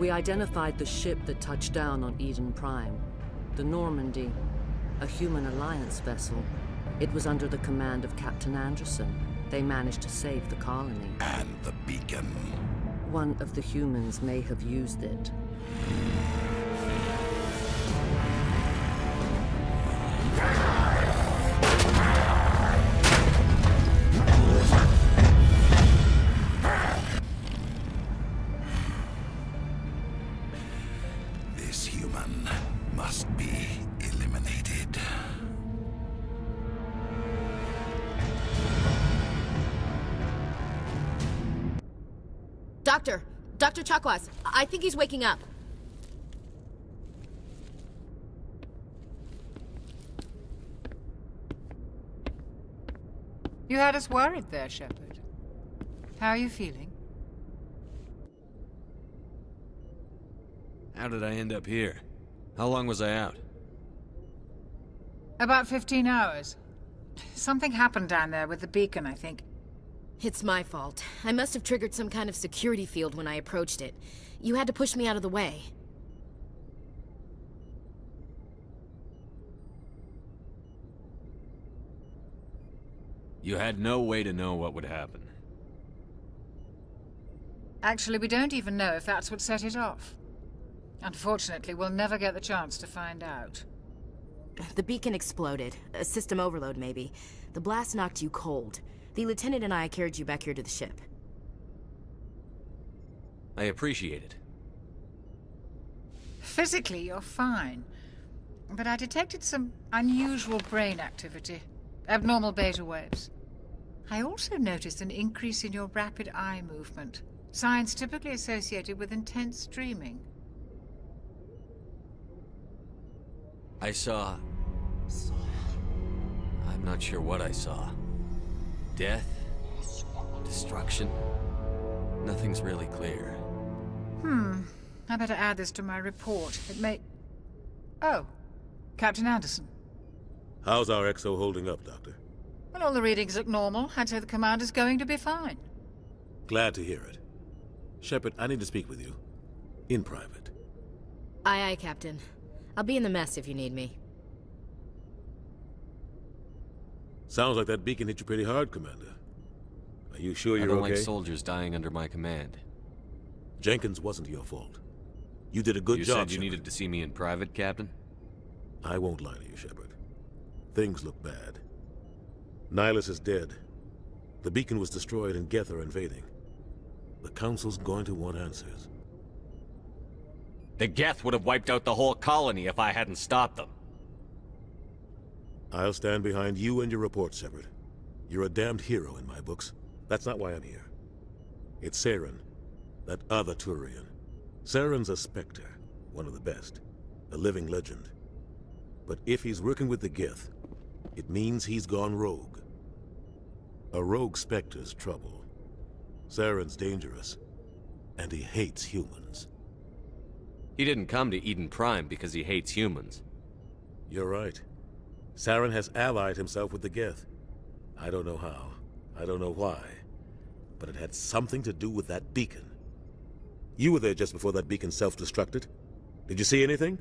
We identified the ship that touched down on Eden Prime. The Normandy, a human alliance vessel. It was under the command of Captain Anderson. They managed to save the colony. And the beacon. One of the humans may have used it. This human must be eliminated. Dr. Chakwas, I think he's waking up. You had us worried there, Shepard. How are you feeling? How did I end up here? How long was I out? About 15 hours. Something happened down there with the beacon, I think. It's my fault. I must have triggered some kind of security field when I approached it. You had to push me out of the way. You had no way to know what would happen. Actually, we don't even know if that's what set it off. Unfortunately, we'll never get the chance to find out. The beacon exploded. A system overload, maybe. The blast knocked you cold. The lieutenant and I carried you back here to the ship. I appreciate it. Physically, you're fine. But I detected some unusual brain activity. Abnormal beta waves. I also noticed an increase in your rapid eye movement. Signs typically associated with intense dreaming. I saw... I'm not sure what I saw. Death? Destruction? Nothing's really clear. I better add this to my report. It may... Oh, Captain Anderson. How's our XO holding up, Doctor? Well, all the readings look normal. I'd say the commander's going to be fine. Glad to hear it. Shepard, I need to speak with you. In private. Aye, aye, Captain. I'll be in the mess if you need me. Sounds like that beacon hit you pretty hard, Commander. Are you sure you're okay? I don't like soldiers dying under my command. Jenkins wasn't your fault. You did a good job, You said you Shepard. needed to see me in private, Captain? I won't lie to you, Shepard. Things look bad. Nihilus is dead. The beacon was destroyed and Geth are invading. The Council's going to want answers. The Geth would have wiped out the whole colony if I hadn't stopped them. I'll stand behind you and your report, Shepard. You're a damned hero in my books. That's not why I'm here. It's Saren, that other Turian. Saren's a Spectre, one of the best, a living legend. But if he's working with the Geth, it means he's gone rogue. A rogue Spectre's trouble. Saren's dangerous, and he hates humans. He didn't come to Eden Prime because he hates humans. You're right. Saren has allied himself with the Geth. I don't know how. I don't know why. But it had something to do with that beacon. You were there just before that beacon self-destructed. Did you see anything?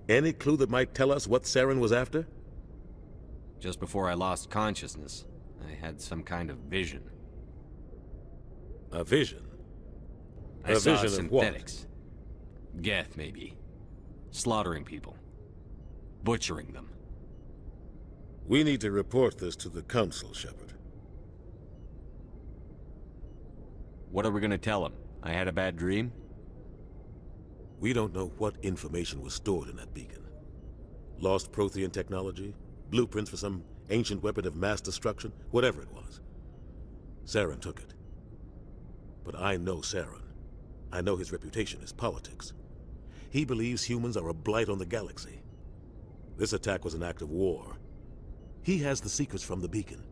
Any clue that might tell us what Saren was after? Just before I lost consciousness, I had some kind of vision. A vision? I A saw vision of what? synthetics. Geth, maybe. Slaughtering people. Butchering them. We need to report this to the Council, Shepard. What are we gonna tell him? I had a bad dream? We don't know what information was stored in that beacon. Lost Prothean technology? Blueprints for some ancient weapon of mass destruction? Whatever it was. Saren took it. But I know Saren. I know his reputation is politics. He believes humans are a blight on the galaxy. This attack was an act of war. He has the secrets from the beacon.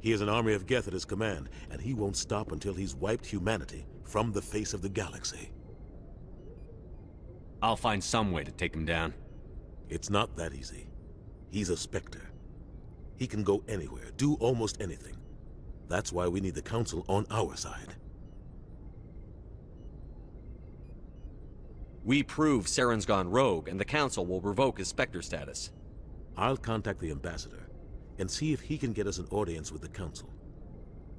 He has an army of Geth at his command, and he won't stop until he's wiped humanity from the face of the galaxy. I'll find some way to take him down. It's not that easy. He's a Spectre. He can go anywhere, do almost anything. That's why we need the Council on our side. We prove Saren's gone rogue, and the Council will revoke his Spectre status. I'll contact the ambassador and see if he can get us an audience with the Council.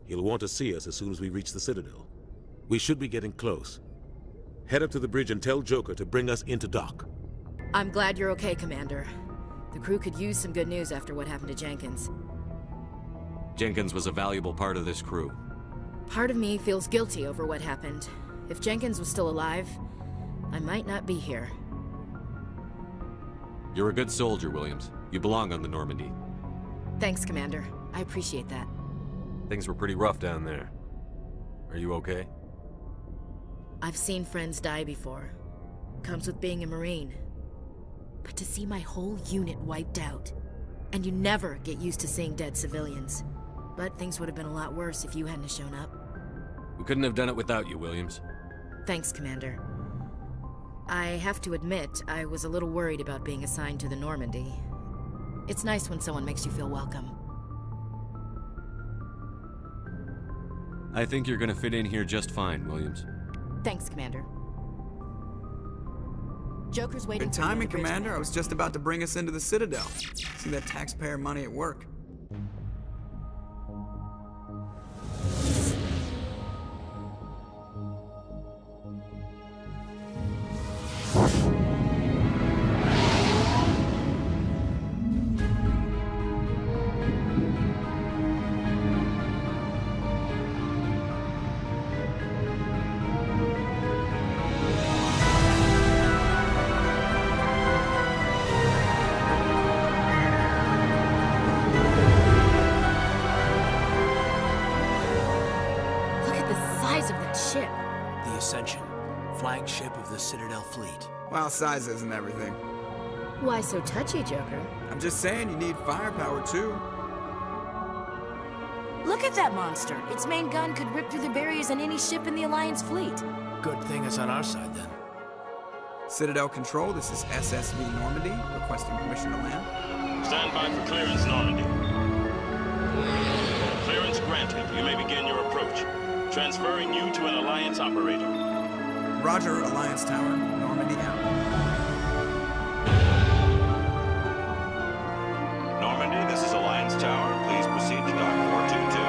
He'll want to see us as soon as we reach the Citadel. We should be getting close. Head up to the bridge and tell Joker to bring us into dock. I'm glad you're okay, Commander. The crew could use some good news after what happened to Jenkins. Jenkins was a valuable part of this crew. Part of me feels guilty over what happened. If Jenkins was still alive, I might not be here. You're a good soldier, Williams. You belong on the Normandy. Thanks, Commander. I appreciate that. Things were pretty rough down there. Are you okay? I've seen friends die before. Comes with being a Marine. But to see my whole unit wiped out, and you never get used to seeing dead civilians. But things would have been a lot worse if you hadn't shown up. We couldn't have done it without you, Williams. Thanks, Commander. I have to admit, I was a little worried about being assigned to the Normandy. It's nice when someone makes you feel welcome. I think you're gonna fit in here just fine, Williams. Thanks, Commander. Joker's waiting Good for me on timing, the bridge. Commander. I was just about to bring us into the Citadel. See that taxpayer money at work. Look at the size of that ship. The Ascension, flagship of the Citadel fleet. Well, size isn't everything. Why so touchy, Joker? I'm just saying you need firepower, too. Look at that monster. Its main gun could rip through the barriers in any ship in the Alliance fleet. Good thing it's on our side, then. Citadel Control, this is SSV Normandy, requesting permission to land. Stand by for clearance, Normandy. Clearance granted. You may begin your approach. Transferring you to an Alliance operator. Roger, Alliance Tower, Normandy out. Normandy, this is Alliance Tower. Please proceed to dock 422.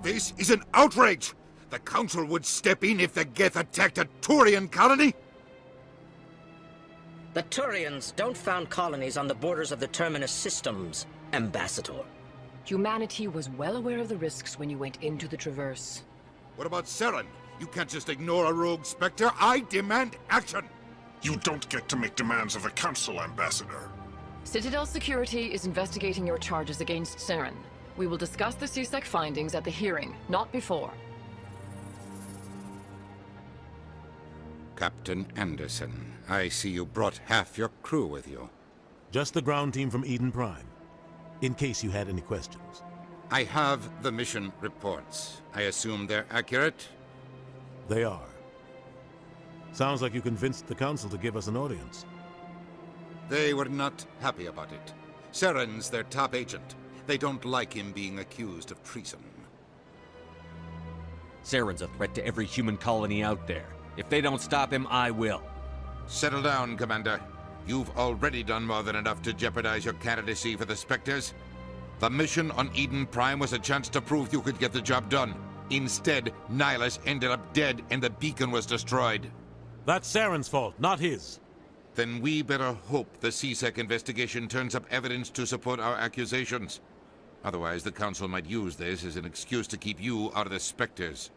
This is an outrage! The Council would step in if the Geth attacked a Turian colony? The Turians don't found colonies on the borders of the Terminus systems, Ambassador. Humanity was well aware of the risks when you went into the Traverse. What about Saren? You can't just ignore a rogue Spectre. I demand action! You don't get to make demands of the Council, Ambassador. Citadel Security is investigating your charges against Saren. We will discuss the CSEC findings at the hearing, not before. Captain Anderson, I see you brought half your crew with you. Just the ground team from Eden Prime, in case you had any questions. I have the mission reports. I assume they're accurate? They are. Sounds like you convinced the Council to give us an audience. They were not happy about it. Saren's their top agent. They don't like him being accused of treason. Saren's a threat to every human colony out there. If they don't stop him, I will. Settle down, Commander. You've already done more than enough to jeopardize your candidacy for the Spectres. The mission on Eden Prime was a chance to prove you could get the job done. Instead, Nihilus ended up dead and the beacon was destroyed. That's Saren's fault, not his. Then we better hope the CSEC investigation turns up evidence to support our accusations. Otherwise, the Council might use this as an excuse to keep you out of the Spectres.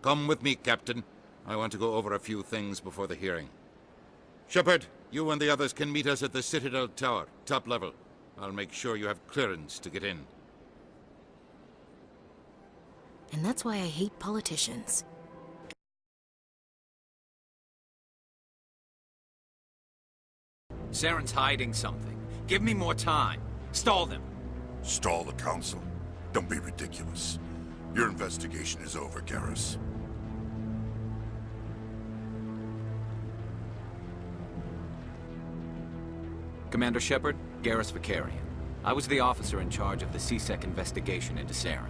Come with me, Captain. I want to go over a few things before the hearing. Shepard, you and the others can meet us at the Citadel Tower, top level. I'll make sure you have clearance to get in. And that's why I hate politicians. Saren's hiding something. Give me more time. Stall them. Stall the Council? Don't be ridiculous. Your investigation is over, Garrus. Commander Shepard, Garrus Vakarian. I was the officer in charge of the C-Sec investigation into Saren.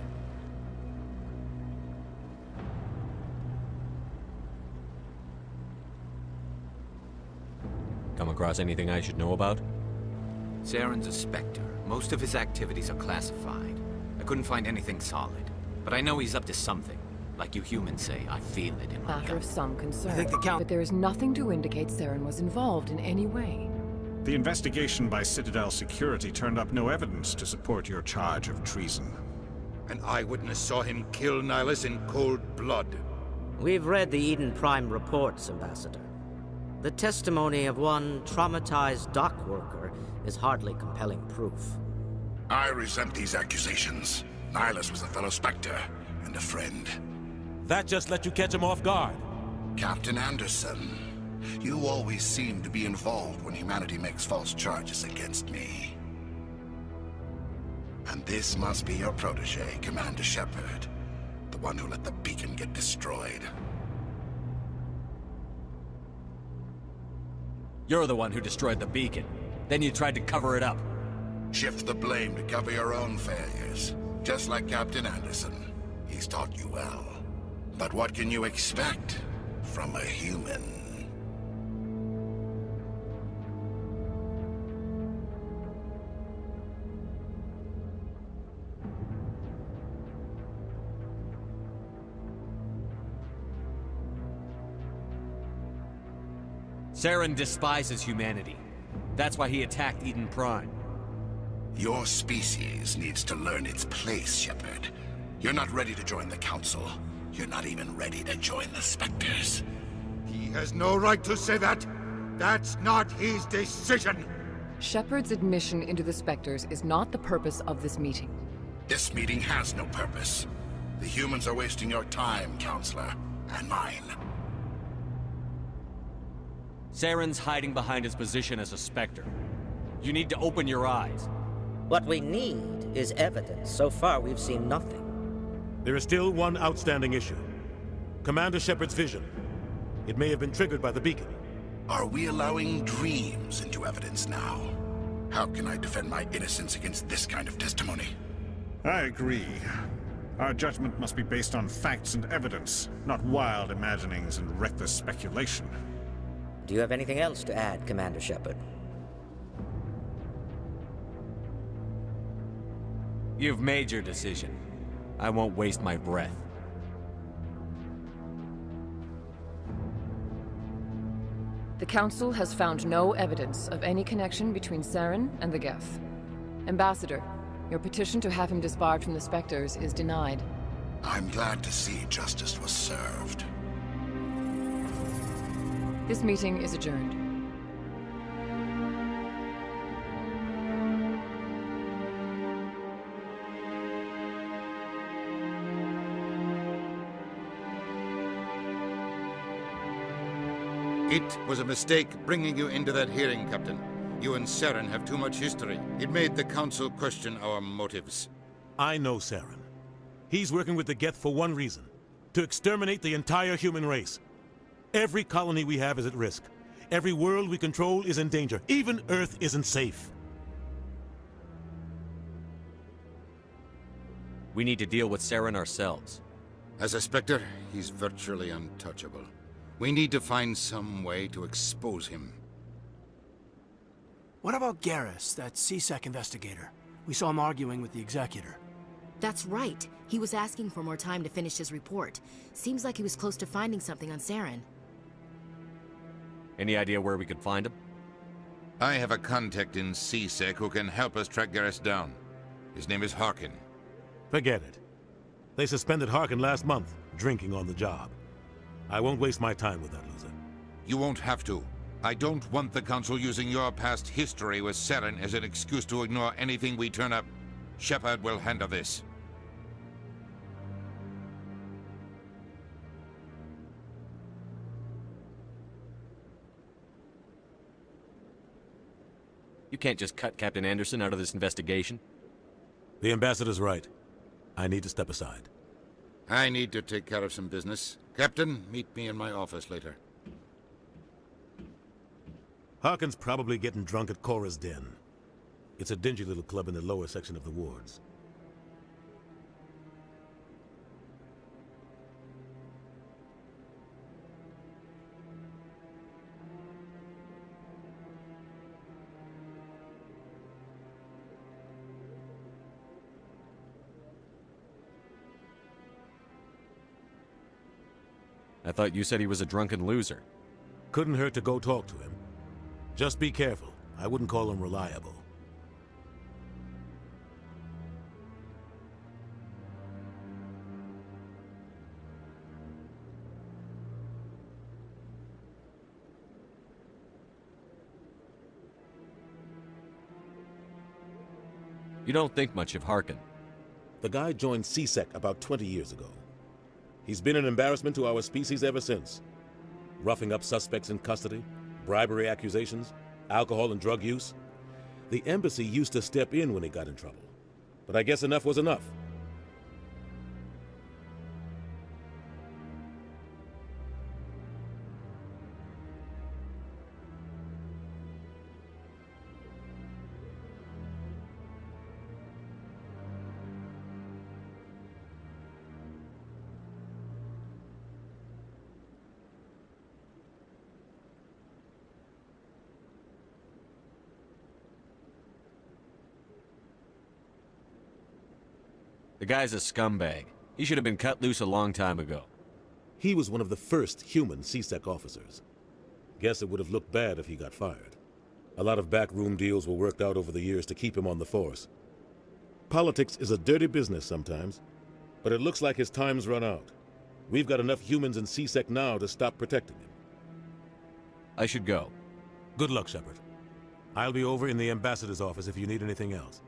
Come across anything I should know about? Saren's a Spectre. Most of his activities are classified. I couldn't find anything solid. But I know he's up to something. Like you humans say, I feel it in my Matter gut. of some concern. I think the count- But there is nothing to indicate Saren was involved in any way. The investigation by Citadel Security turned up no evidence to support your charge of treason. An eyewitness saw him kill Nihilus in cold blood. We've read the Eden Prime reports, Ambassador. The testimony of one traumatized dock worker is hardly compelling proof. I resent these accusations. Nihilus was a fellow Spectre and a friend. That just let you catch him off guard. Captain Anderson, you always seem to be involved when humanity makes false charges against me. And this must be your protege, Commander Shepard. The one who let the beacon get destroyed. You're the one who destroyed the beacon. Then you tried to cover it up. Shift the blame to cover your own failures. Just like Captain Anderson. He's taught you well. But what can you expect from a human? Saren despises humanity. That's why he attacked Eden Prime. Your species needs to learn its place, Shepard. You're not ready to join the Council. You're not even ready to join the Spectres. He has no right to say that. That's not his decision. Shepard's admission into the Spectres is not the purpose of this meeting. This meeting has no purpose. The humans are wasting your time, Counselor, and mine. Saren's hiding behind his position as a Spectre. You need to open your eyes. What we need is evidence. So far, we've seen nothing. There is still one outstanding issue. Commander Shepard's vision. It may have been triggered by the beacon. Are we allowing dreams into evidence now? How can I defend my innocence against this kind of testimony? I agree. Our judgment must be based on facts and evidence, not wild imaginings and reckless speculation. Do you have anything else to add, Commander Shepard? You've made your decision. I won't waste my breath. The Council has found no evidence of any connection between Saren and the Geth. Ambassador, your petition to have him disbarred from the Spectres is denied. I'm glad to see justice was served. This meeting is adjourned. It was a mistake bringing you into that hearing, Captain. You and Saren have too much history. It made the Council question our motives. I know Saren. He's working with the Geth for one reason. To exterminate the entire human race. Every colony we have is at risk. Every world we control is in danger. Even Earth isn't safe. We need to deal with Saren ourselves. As a Spectre, he's virtually untouchable. We need to find some way to expose him. What about Garrus, that C-Sec investigator? We saw him arguing with the Executor. That's right. He was asking for more time to finish his report. Seems like he was close to finding something on Saren. Any idea where we could find him? I have a contact in C-Sec who can help us track Garrus down. His name is Harkin. Forget it. They suspended Harkin last month, drinking on the job. I won't waste my time with that loser. You won't have to. I don't want the Council using your past history with Saren as an excuse to ignore anything we turn up. Shepard will handle this. You can't just cut Captain Anderson out of this investigation. The ambassador's right. I need to step aside. I need to take care of some business. Captain, meet me in my office later. Harkin's probably getting drunk at Cora's Den. It's a dingy little club in the lower section of the wards. I thought you said he was a drunken loser. Couldn't hurt to go talk to him. Just be careful. I wouldn't call him reliable. You don't think much of Harkin. The guy joined CSEC about 20 years ago. He's been an embarrassment to our species ever since. Roughing up suspects in custody, bribery accusations, alcohol and drug use. The embassy used to step in when he got in trouble. But I guess enough was enough. The guy's a scumbag. He should have been cut loose a long time ago. He was one of the first human CSEC officers. Guess it would have looked bad if he got fired. A lot of backroom deals were worked out over the years to keep him on the force. Politics is a dirty business sometimes, but it looks like his time's run out. We've got enough humans in CSEC now to stop protecting him. I should go. Good luck, Shepard. I'll be over in the ambassador's office if you need anything else.